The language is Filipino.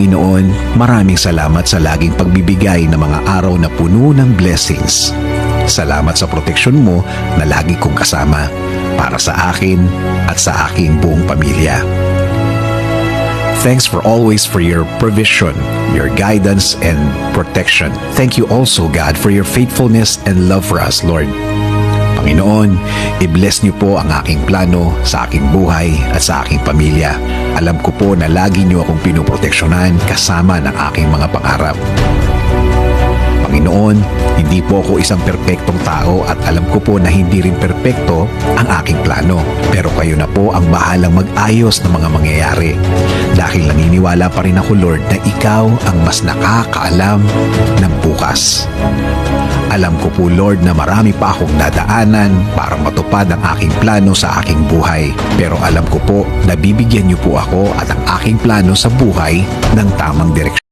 Panginoon, maraming salamat sa laging pagbibigay ng mga araw na puno ng blessings. Salamat sa proteksyon mo na lagi kong kasama para sa akin at sa aking buong pamilya. Thanks for your provision, your guidance, and protection. Thank you also, God, for your faithfulness and love for us, Lord. Panginoon, i-bless niyo po ang aking plano sa aking buhay at sa aking pamilya. Alam ko po na lagi niyo akong pinoproteksyonan kasama ng aking mga pangarap. Panginoon, hindi po ako isang perpektong tao at alam ko po na hindi rin perpekto ang aking plano. Pero kayo na po ang bahalang mag-ayos ng mga mangyayari. Dahil naniniwala pa rin ako, Lord, na ikaw ang mas nakakaalam ng bukas. Alam ko po, Lord, na marami pa akong dadaanan para matupad ang aking plano sa aking buhay. Pero alam ko po na bibigyan niyo po ako at ang aking plano sa buhay ng tamang direksyon.